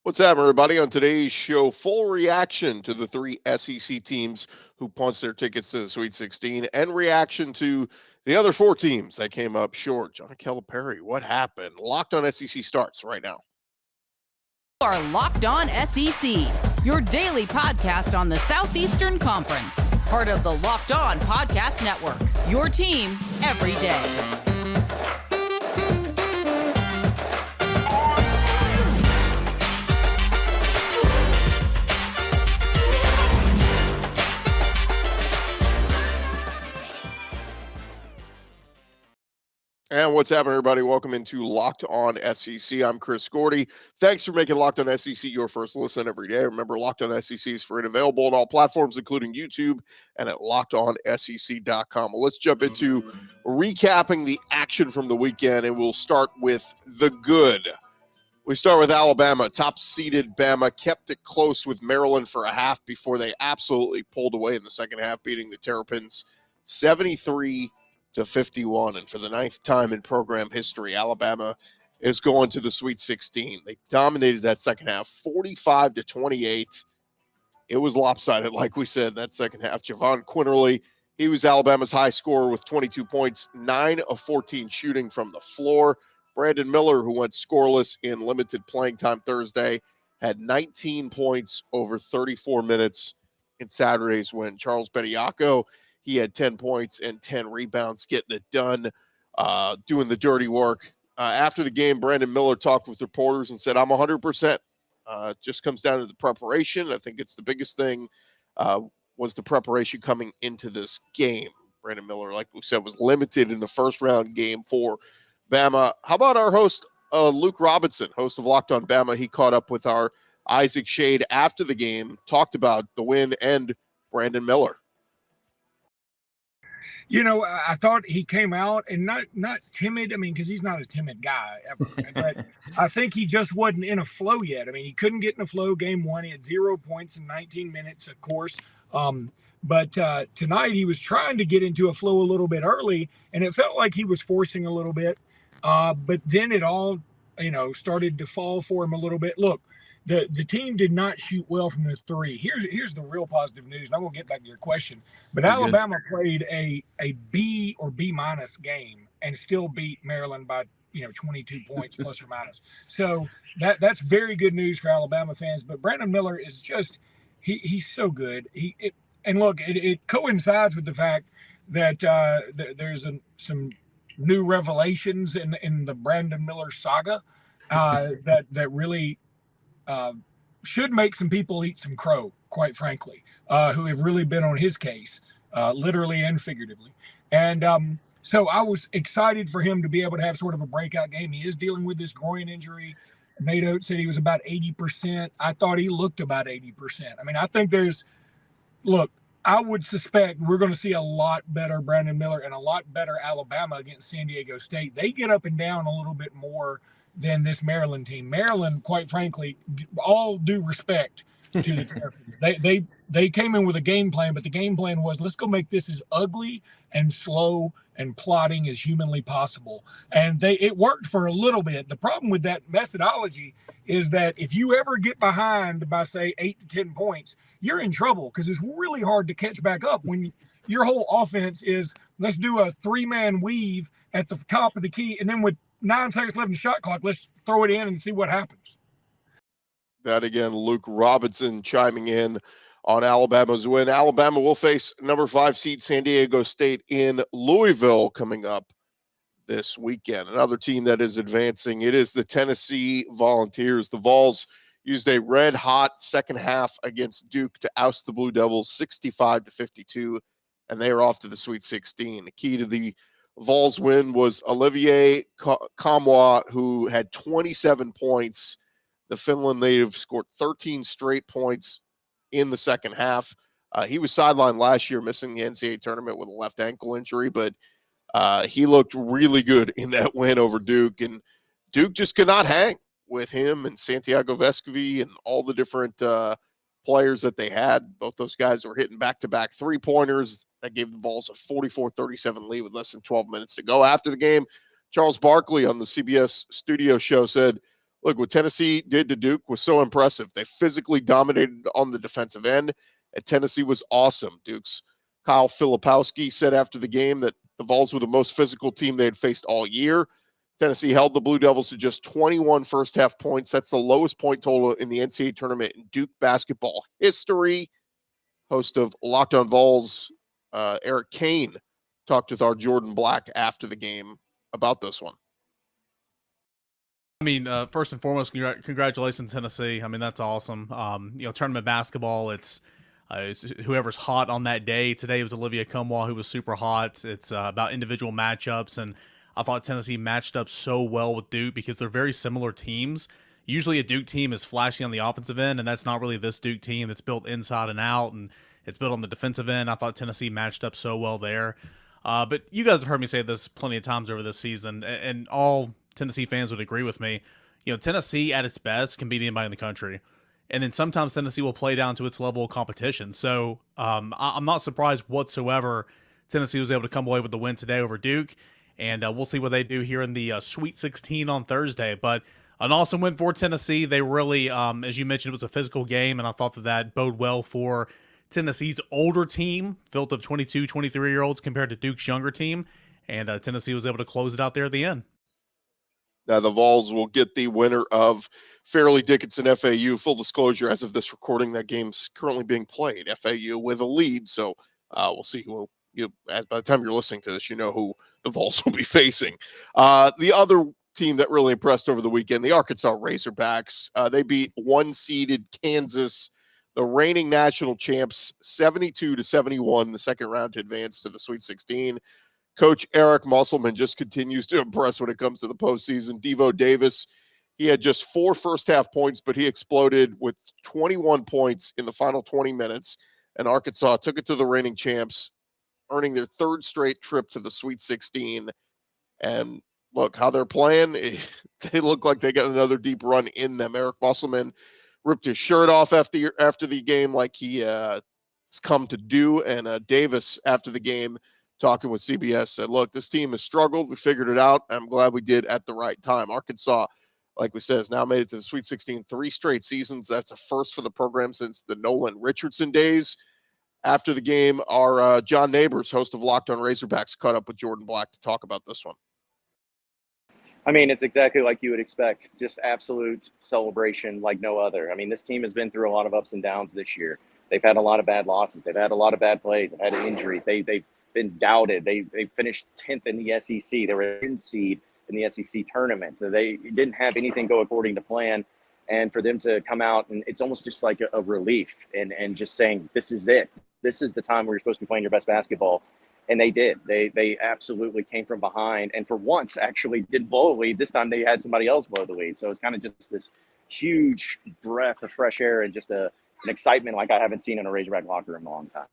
What's happening, everybody? On today's show, full reaction to the three SEC teams who punched their tickets to the Sweet 16 and reaction to the other four teams that came up short. Johnny Calipari, what happened? Locked on SEC starts right now. You are Locked On SEC, your daily podcast on the Southeastern Conference. Part of the Locked On Podcast Network, your team every day. And what's happening, everybody? Welcome into Locked On SEC. I'm Chris Gordy. Thanks for making Locked On SEC your first listen every day. Remember, Locked On SEC is free and available on all platforms, including YouTube and at lockedonsec.com. Well, let's jump into recapping the action from the weekend, and we'll start with the good. We start with Alabama. Top-seeded Bama kept it close with Maryland for a half before they absolutely pulled away in the second half, beating the Terrapins 73-51, and for the ninth time in program history, Alabama is going to the Sweet 16. They dominated that second half, 45-28. It was lopsided, like we said, that second half. Javon Quinterly, he was Alabama's high scorer with 22 points, 9 of 14 shooting from the floor. Brandon Miller, who went scoreless in limited playing time Thursday, had 19 points over 34 minutes in Saturday's win. Charles Bediako, he had 10 points and 10 rebounds, getting it done, doing the dirty work. After the game, Brandon Miller talked with reporters and said, I'm 100%. It just comes down to the preparation. I think it's the biggest thing was the preparation coming into this game. Brandon Miller, like we said, was limited in the first round game for Bama. How about our host, Luke Robinson, host of Locked On Bama? He caught up with our Isaac Shade after the game, talked about the win and Brandon Miller. You know, I thought he came out and not timid. I mean, because he's not a timid guy ever. But I think he just wasn't in a flow yet. I mean, he couldn't get in a flow game one. He had 0 points in 19 minutes, of course. But tonight he was trying to get into a flow a little bit early, and it felt like he was forcing a little bit. But then it all, started to fall for him a little bit. Look, the team did not shoot well from the three. Here's the real positive news, and I'm going to get back to your question. But Alabama played a B or B minus game and still beat Maryland by 22 points plus or minus. So that's very good news for Alabama fans. But Brandon Miller is just he's so good. And look, it coincides with the fact that there's some new revelations in the Brandon Miller saga that really should make some people eat some crow, quite frankly, who have really been on his case, literally and figuratively. And so I was excited for him to be able to have sort of a breakout game. He is dealing with this groin injury. Nate Oates said he was about 80%. I thought he looked about 80%. I mean, I think I would suspect we're going to see a lot better Brandon Miller and a lot better Alabama against San Diego State. They get up and down a little bit more than this Maryland team. Maryland, quite frankly, all due respect to the Terrapins, they came in with a game plan, but the game plan was, let's go make this as ugly and slow and plotting as humanly possible. And it worked for a little bit. The problem with that methodology is that if you ever get behind by, say, 8 to 10 points, you're in trouble because it's really hard to catch back up when your whole offense is, let's do a 3-man weave at the top of the key, and then with 9 seconds left in the shot clock, let's throw it in and see what happens. That again, Luke Robinson chiming in on Alabama's win. Alabama will face number 5 seed San Diego State in Louisville coming up this weekend. Another team that is advancing, it is the Tennessee Volunteers. The Vols used a red-hot second half against Duke to oust the Blue Devils 65-52, and they are off to the Sweet 16. The key to the Vols win was Olivier Kamwa, who had 27 points. The Finland native scored 13 straight points in the second half. He was sidelined last year, missing the NCAA tournament with a left ankle injury, but he looked really good in that win over Duke, and Duke just could not hang with him and Santiago Vescovi and all the different players that they had. Both those guys were hitting back-to-back three-pointers. That gave the Vols a 44-37 lead with less than 12 minutes to go. After the game, Charles Barkley on the CBS studio show said, Look, what Tennessee did to Duke was so impressive. They physically dominated on the defensive end, and Tennessee was awesome. Duke's Kyle Filipowski said after the game that the Vols were the most physical team they had faced all year. Tennessee held the Blue Devils to just 21 first-half points. That's the lowest point total in the NCAA tournament in Duke basketball history. Host of Locked On Vols, Eric Kane, talked with our Jordan Black after the game about this one. I mean, first and foremost, congratulations, Tennessee. I mean, that's awesome. Tournament basketball, it's whoever's hot on that day. Today it was Olivia Cumwa, who was super hot. It's about individual matchups, and I thought Tennessee matched up so well with Duke because they're very similar teams. Usually a Duke team is flashy on the offensive end, and that's not really this Duke team. It's built inside and out, and it's built on the defensive end. I thought Tennessee matched up so well there. But you guys have heard me say this plenty of times over this season, and all Tennessee fans would agree with me. Tennessee at its best can beat anybody in the country. And then sometimes Tennessee will play down to its level of competition. So I'm not surprised whatsoever Tennessee was able to come away with the win today over Duke. And we'll see what they do here in the Sweet 16 on Thursday. But an awesome win for Tennessee. They really, as you mentioned, it was a physical game, and I thought that bode well for Tennessee's older team, built of 22, 23-year-olds compared to Duke's younger team. And Tennessee was able to close it out there at the end. Now, the Vols will get the winner of Fairleigh Dickinson FAU. Full disclosure, as of this recording, that game's currently being played. FAU with a lead, so we'll see who. By the time you're listening to this, you know who the Vols will be facing. The other team that really impressed over the weekend, the Arkansas Razorbacks. They beat one-seeded Kansas, the reigning national champs, 72-71 in the second round to advance to the Sweet 16. Coach Eric Musselman just continues to impress when it comes to the postseason. Devo Davis, he had just 4 first-half points, but he exploded with 21 points in the final 20 minutes, and Arkansas took it to the reigning champs, earning their 3rd straight trip to the Sweet 16. And look, how they're playing, they look like they got another deep run in them. Eric Musselman ripped his shirt off after the game like he has come to do, and Davis, after the game, talking with CBS, said, look, this team has struggled. We figured it out. I'm glad we did at the right time. Arkansas, like we said, has now made it to the Sweet 16 3 straight seasons. That's a first for the program since the Nolan Richardson days. After the game, our John Neighbors, host of Locked On Razorbacks, caught up with Jordan Black to talk about this one. I mean, it's exactly like you would expect. Just absolute celebration like no other. I mean, this team has been through a lot of ups and downs this year. They've had a lot of bad losses. They've had a lot of bad plays. They've had injuries. They've been doubted. They finished 10th in the SEC. They were in seed in the SEC tournament. So they didn't have anything go according to plan. And for them to come out, and it's almost just like a relief and just saying, this is it. This is the time where you're supposed to be playing your best basketball. And they did. They absolutely came from behind. And for once, actually did blow a lead. This time they had somebody else blow the lead. So it's kind of just this huge breath of fresh air and just an excitement like I haven't seen in a Razorback locker room in a long time.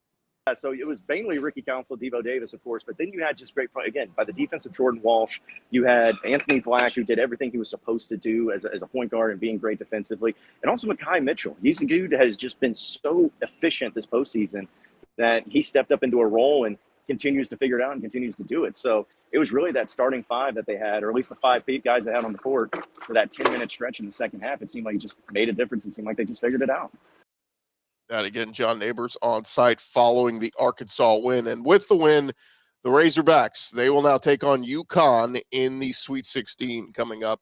So it was mainly Ricky Council, Devo Davis, of course, but then you had just great, again, by the defense of Jordan Walsh, you had Anthony Black, who did everything he was supposed to do as a point guard and being great defensively, and also Mekhi Mitchell. He's a dude that has just been so efficient this postseason that he stepped up into a role and continues to figure it out and continues to do it. So it was really that starting 5 that they had, or at least the 5 guys they had on the court for that 10-minute stretch in the second half. It seemed like it just made a difference. It seemed like they just figured it out. That again, John Neighbors on site following the Arkansas win. And with the win, the Razorbacks, they will now take on UConn in the Sweet 16 coming up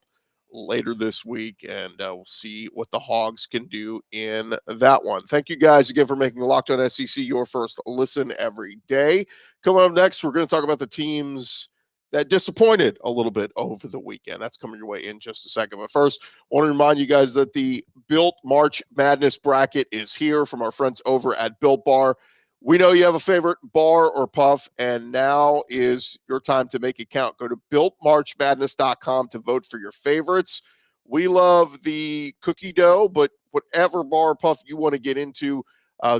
later this week. And we'll see what the Hogs can do in that one. Thank you guys again for making Locked On SEC your first listen every day. Coming up next, we're going to talk about the teams that disappointed a little bit over the weekend. That's coming your way in just a second. But first, I want to remind you guys that the Built March Madness bracket is here from our friends over at Built Bar. We know you have a favorite bar or puff, and now is your time to make it count. Go to BuiltMarchMadness.com to vote for your favorites. We love the cookie dough, but whatever bar or puff you want to get into,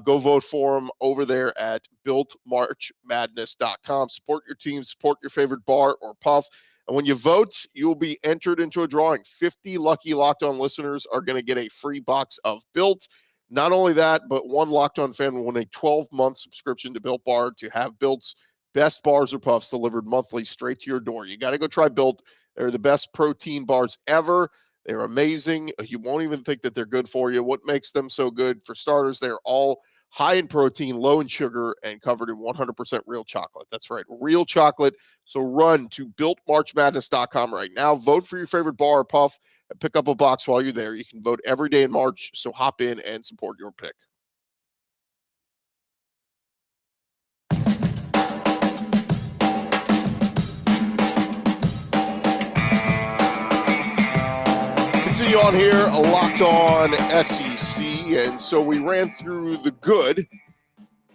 go vote for them over there at BuiltMarchMadness.com. Support your team, support your favorite bar or puff. And when you vote, you'll be entered into a drawing. 50 lucky Locked On listeners are going to get a free box of Built. Not only that, but one Locked On fan will win a 12-month subscription to Built Bar to have Built's best bars or puffs delivered monthly straight to your door. You got to go try Built. They're the best protein bars ever. They're amazing. You won't even think that they're good for you. What makes them so good? For starters, they're all high in protein, low in sugar, and covered in 100% real chocolate. That's right, real chocolate. So run to builtmarchmadness.com right now. Vote for your favorite bar or puff and pick up a box while you're there. You can vote every day in March, so hop in and support your pick. Continue on here, Locked On SEC, and so we ran through the good.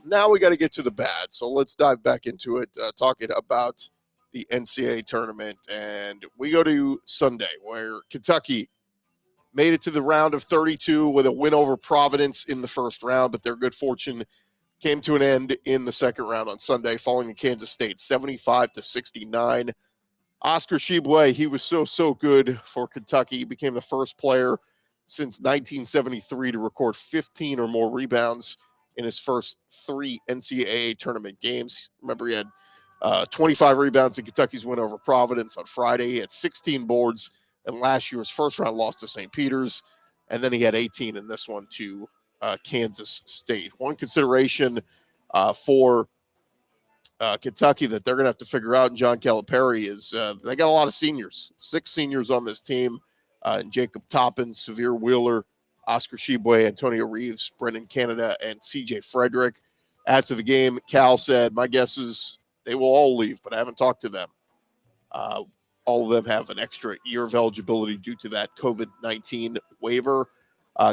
Now we got to get to the bad. So let's dive back into it, talking about the NCAA tournament. And we go to Sunday, where Kentucky made it to the round of 32 with a win over Providence in the first round, but their good fortune came to an end in the second round on Sunday, falling to Kansas State 75-69. Oscar Tshiebwe, he was so good for Kentucky. He became the first player since 1973 to record 15 or more rebounds in his first 3 NCAA tournament games. Remember, he had 25 rebounds in Kentucky's win over Providence on Friday. He had 16 boards in last year's first round loss to St. Peter's, and then he had 18 in this one to Kansas State. One consideration for Kentucky that they're going to have to figure out, and John Calipari, is they got a lot of seniors, 6 seniors on this team, Jacob Toppin, Severe Wheeler, Oscar Tshiebwe, Antonio Reeves, Brendan Canada, and CJ Frederick. After the game, Cal said, my guess is they will all leave, but I haven't talked to them. All of them have an extra year of eligibility due to that COVID-19 waiver.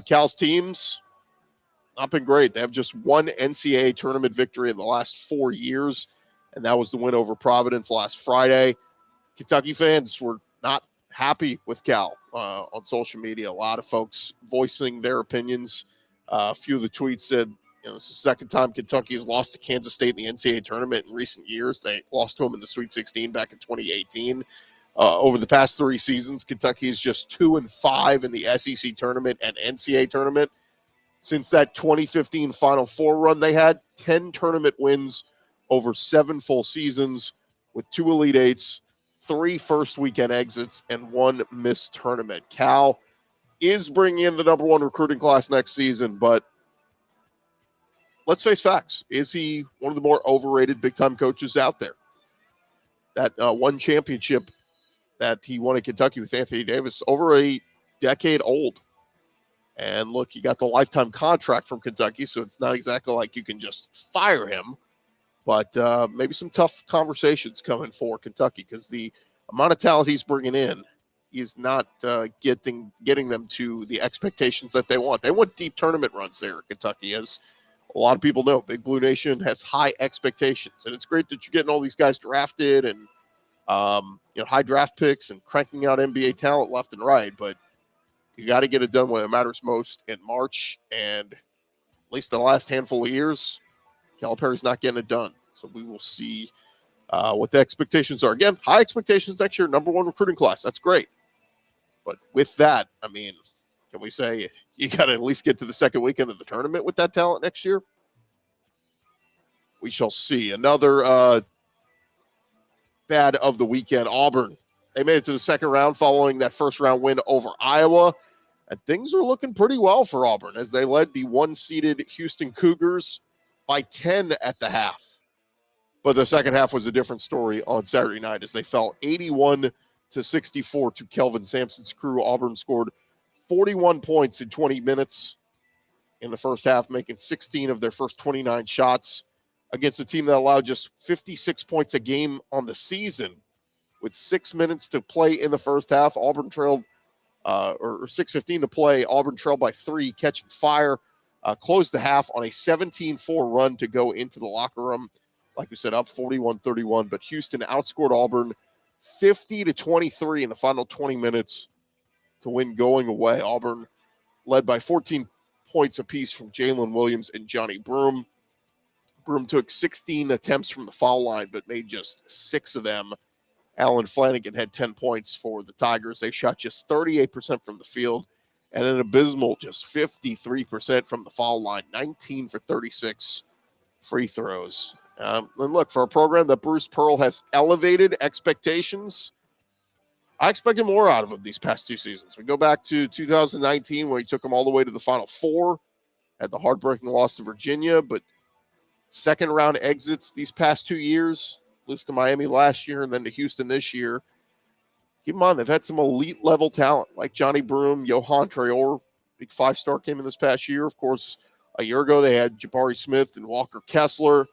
Cal's teams, not been great. They have just one NCAA tournament victory in the last 4 years, and that was the win over Providence last Friday. Kentucky fans were not happy with Cal on social media. A lot of folks voicing their opinions. A few of the tweets said, this is the second time Kentucky has lost to Kansas State in the NCAA tournament in recent years. They lost to them in the Sweet 16 back in 2018. Over the past 3 seasons, Kentucky is just 2-5 in the SEC tournament and NCAA tournament. Since that 2015 Final Four run, they had 10 tournament wins over 7 full seasons with 2 Elite Eights, 3 first weekend exits, and 1 missed tournament. Cal is bringing in the number 1 recruiting class next season, but let's face facts. Is he one of the more overrated big-time coaches out there? That one championship that he won at Kentucky with Anthony Davis, over a decade old. And look, he got the lifetime contract from Kentucky, so it's not exactly like you can just fire him. But maybe some tough conversations coming for Kentucky, because the amount of talent he's bringing in, he's not getting them to the expectations that they want. They want deep tournament runs there at Kentucky, as a lot of people know. Big Blue Nation has high expectations, and it's great that you're getting all these guys drafted and high draft picks and cranking out NBA talent left and right, but you got to get it done when it matters most in March, and at least the last handful of years, Calipari's not getting it done. So we will see what the expectations are. Again, high expectations next year, number 1 recruiting class. That's great. But with that, I mean, can we say you got to at least get to the second weekend of the tournament with that talent next year? We shall see. Another bad of the weekend, Auburn. They made it to the second round following that first round win over Iowa. And things are looking pretty well for Auburn as they led the 1-seeded Houston Cougars by 10 at the half. But the second half was a different story on Saturday night as they fell 81-64 to Kelvin Sampson's crew. Auburn scored 41 points in 20 minutes in the first half, making 16 of their first 29 shots against a team that allowed just 56 points a game on the season. With 6 minutes to play in the first half, Auburn trailed, or 6:15 to play, Auburn trailed by 3, catching fire, closed the half on a 17-4 run to go into the locker room. Like we said, up 41-31, but Houston outscored Auburn 50-23 in the final 20 minutes to win going away. Auburn led by 14 points apiece from Jalen Williams and Johnny Broome. Broome took 16 attempts from the foul line, but made just 6 of them. Alan Flanagan had 10 points for the Tigers. They shot just 38% from the field and an abysmal just 53% from the foul line, 19 for 36 free throws. And look, for a program that Bruce Pearl has elevated expectations, I expected more out of him these past two seasons. We go back to 2019 where he took them all the way to the Final Four, had the heartbreaking loss to Virginia, but second round exits these past 2 years, lose to Miami last year and then to Houston this year. Keep in mind, they've had some elite level talent like Johnny Broom, Johan Traore, big 5-star came in this past year. Of course, a year ago they had Jabari Smith and Walker Kessler.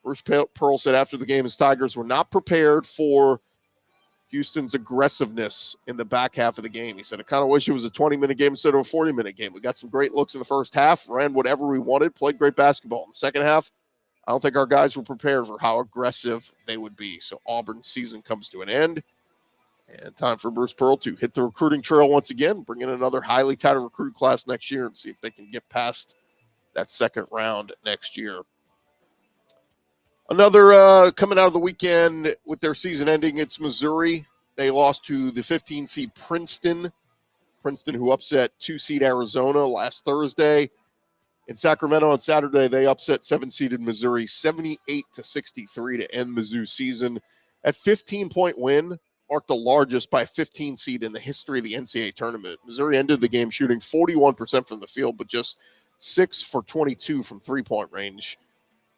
Bruce Pearl said after the game his Tigers were not prepared for Houston's aggressiveness in the back half of the game. He said, I kind of wish it was a 20-minute game instead of a 40-minute game. We got some great looks in the first half, ran whatever we wanted, played great basketball. In the second half, I don't think our guys were prepared for how aggressive they would be. So Auburn's season comes to an end. And time for Bruce Pearl to hit the recruiting trail once again, bring in another highly touted recruit class next year and see if they can get past that second round next year. Another coming out of the weekend with their season ending, it's Missouri. They lost to the 15-seed Princeton. Princeton, who upset 2-seed Arizona last Thursday. In Sacramento on Saturday, they upset 7-seeded Missouri 78-63 to end Mizzou's season. At 15-point win, marked the largest by a 15 seed in the history of the NCAA tournament. Missouri ended the game shooting 41% from the field, but just 6 for 22 from three-point range.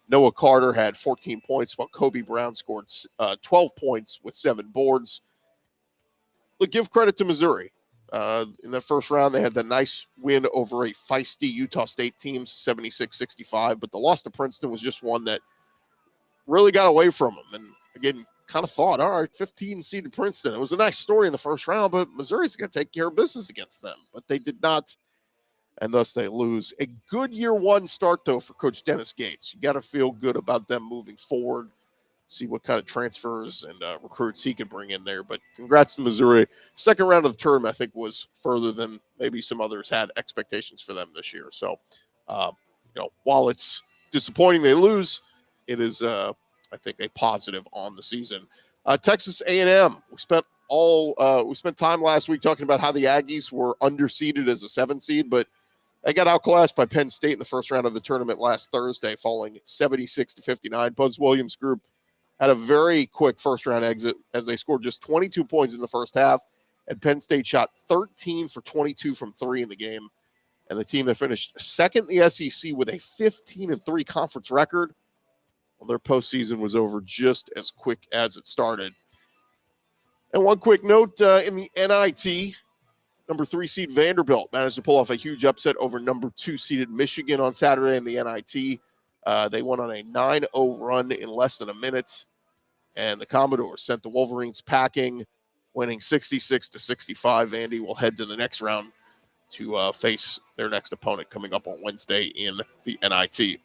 Noah Carter had 14 points, while Kobe Brown scored 12 points with 7 boards. Look, give credit to Missouri. In the first round, they had the nice win over a feisty Utah State team, 76-65, but the loss to Princeton was just one that really got away from them. And again, kind of thought, all right, 15-seeded Princeton. It was a nice story in the first round, but Missouri's going to take care of business against them. But they did not, and thus they lose. A good year one start, though, for Coach Dennis Gates. You got to feel good about them moving forward, see what kind of transfers and recruits he can bring in there. But congrats to Missouri. Second round of the tournament, I think, was further than maybe some others had expectations for them this year. So, while it's disappointing they lose, it is, I think, a positive on the season. Texas A&M. We spent time last week talking about how the Aggies were underseeded as a 7 seed, but they got outclassed by Penn State in the first round of the tournament last Thursday, falling 76-59. Buzz Williams' group had a very quick first-round exit as they scored just 22 points in the first half, and Penn State shot 13 for 22 from 3 in the game. And the team that finished second in the SEC with a 15-3 conference record, well, their postseason was over just as quick as it started. And one quick note, in the NIT, number 3 seed Vanderbilt managed to pull off a huge upset over number 2 seeded Michigan on Saturday in the NIT. They went on a 9-0 run in less than a minute, and the Commodores sent the Wolverines packing, winning 66-65. Vandy will head to the next round to face their next opponent coming up on Wednesday in the NIT.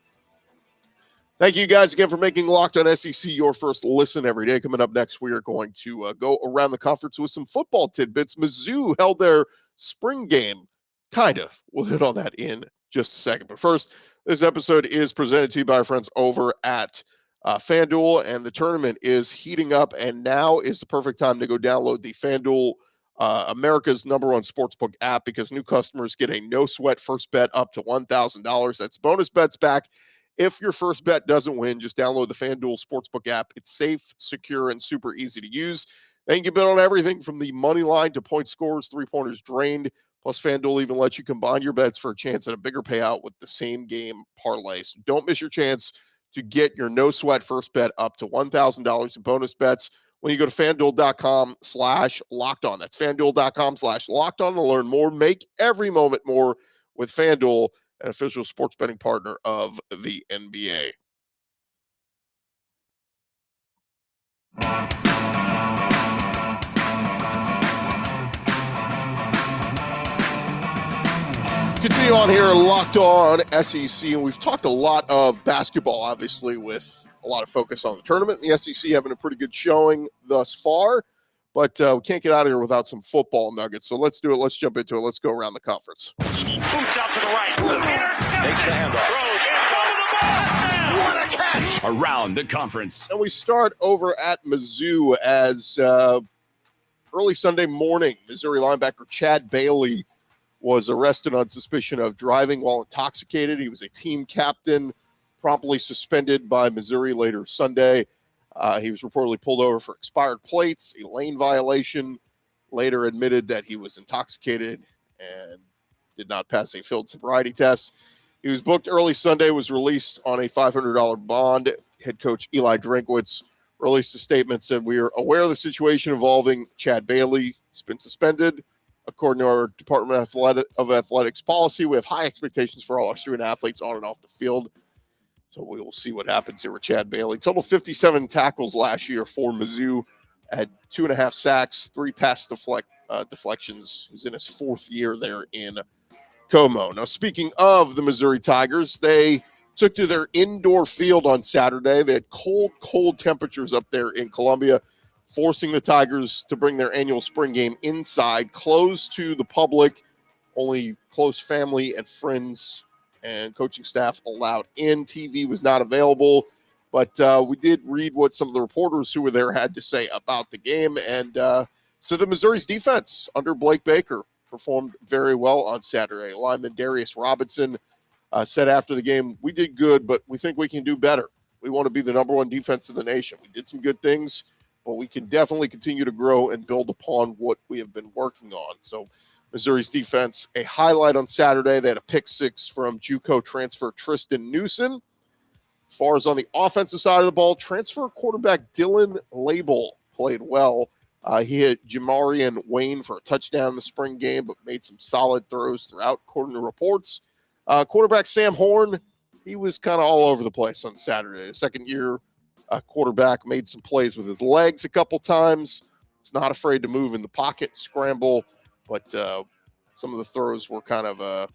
Thank you guys again for making Locked On SEC your first listen every day. Coming up next, we are going to go around the conference with some football tidbits. Mizzou held their spring game, kind of. We'll hit on that in just a second. But first, this episode is presented to you by our friends over at FanDuel, and the tournament is heating up, and now is the perfect time to go download the FanDuel, America's #1 sportsbook app, because new customers get a no-sweat first bet up to $1,000. That's bonus bets back. If your first bet doesn't win, just download the FanDuel Sportsbook app. It's safe, secure, and super easy to use. Then you can bet on everything from the money line to point scores, three-pointers drained. Plus, FanDuel even lets you combine your bets for a chance at a bigger payout with the same game parlay. So don't miss your chance to get your no-sweat first bet up to $1,000 in bonus bets when you go to FanDuel.com/lockedon. That's FanDuel.com/lockedon to learn more. Make every moment more with FanDuel, an official sports betting partner of the NBA. Continue on here, Locked On SEC, and we've talked a lot of basketball, obviously, with a lot of focus on the tournament. The SEC having a pretty good showing thus far, but we can't get out of here without some football nuggets. So let's do it. Let's jump into it. Let's go around the conference. Boots out to the right. Takes the handoff. What a catch! Around the conference. And we start over at Mizzou as early Sunday morning, Missouri linebacker Chad Bailey was arrested on suspicion of driving while intoxicated. He was a team captain, promptly suspended by Missouri later Sunday. He was reportedly pulled over for expired plates, a lane violation, later admitted that he was intoxicated and did not pass a field sobriety test. He was booked early Sunday, was released on a $500 bond. Head coach Eli Drinkwitz released a statement, said, "We are aware of the situation involving Chad Bailey. He's been suspended. According to our Department of Athletics policy, we have high expectations for all our student athletes on and off the field. So we will see what happens here with Chad Bailey." Total 57 tackles last year for Mizzou, had 2.5 sacks, 3 pass deflections. He's in his 4th year there in Como. Now, speaking of the Missouri Tigers, they took to their indoor field on Saturday. They had cold temperatures up there in Columbia, forcing the Tigers to bring their annual spring game inside, closed to the public. Only close family and friends and coaching staff allowed in. TV was not available, but we did read what some of the reporters who were there had to say about the game. And so the Missouri's defense under Blake Baker performed very well on Saturday. Lineman Darius Robinson said after the game, "We did good, but we think we can do better. We want to be the number 1 defense in the nation. We did some good things, but we can definitely continue to grow and build upon what we have been working on." So Missouri's defense, a highlight on Saturday. They had a pick 6 from JUCO transfer Tristan Newsom. As far as on the offensive side of the ball, transfer quarterback Dylan Label played well. He hit Jamarian Wayne for a touchdown in the spring game, but made some solid throws throughout, according to reports. Quarterback Sam Horn, he was kind of all over the place on Saturday. The second-year quarterback made some plays with his legs a couple times. He's not afraid to move in the pocket, scramble, but some of the throws were kind of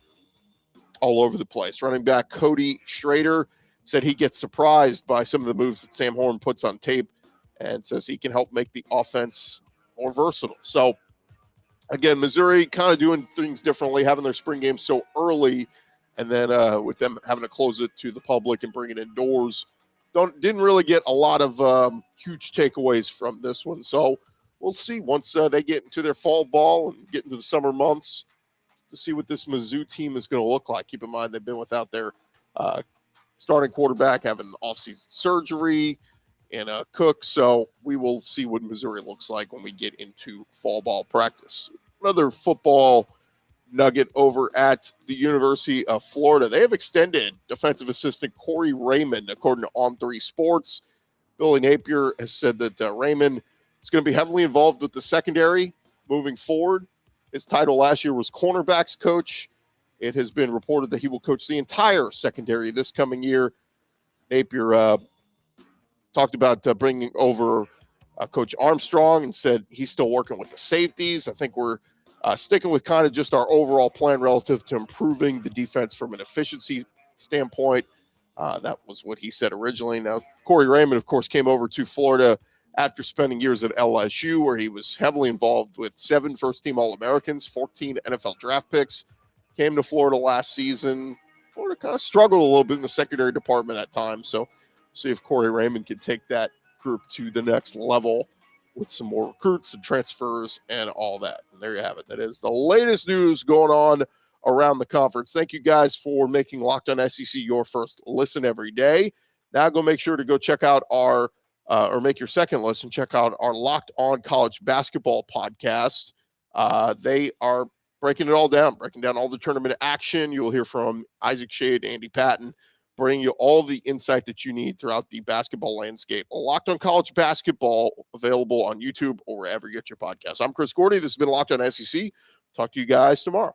all over the place. Running back Cody Schrader said he gets surprised by some of the moves that Sam Horn puts on tape and says he can help make the offense more versatile. So, again, Missouri kind of doing things differently, having their spring game so early, and then with them having to close it to the public and bring it indoors. Didn't really get a lot of huge takeaways from this one. So we'll see once they get into their fall ball and get into the summer months to see what this Mizzou team is going to look like. Keep in mind they've been without their starting quarterback, having offseason surgery, and Cook. So we will see what Missouri looks like when we get into fall ball practice. Another football nugget over at the University of Florida. They have extended defensive assistant Corey Raymond, according to On3 Sports. Billy Napier has said that Raymond is going to be heavily involved with the secondary moving forward. His title last year was cornerbacks coach. It has been reported that he will coach the entire secondary this coming year. Napier talked about bringing over Coach Armstrong and said he's still working with the safeties. I think we're sticking with kind of just our overall plan relative to improving the defense from an efficiency standpoint. That was what he said originally. Now, Corey Raymond, of course, came over to Florida after spending years at LSU, where he was heavily involved with 7 first-team All-Americans, 14 NFL draft picks. Came to Florida last season. Florida kind of struggled a little bit in the secondary department at times. So see if Corey Raymond can take that group to the next level with some more recruits and transfers and all that. And there you have it. That is the latest news going on around the conference. Thank you guys for making Locked On SEC your first listen every day. Now go make sure to go check out our or make your second listen. Check out our Locked On College Basketball podcast. They are breaking it all down, breaking down all the tournament action. You'll hear from Isaac Shade, Andy Patton, bringing you all the insight that you need throughout the basketball landscape. Locked On College Basketball, available on YouTube or wherever you get your podcasts. I'm Chris Gordy. This has been Locked On SEC. Talk to you guys tomorrow.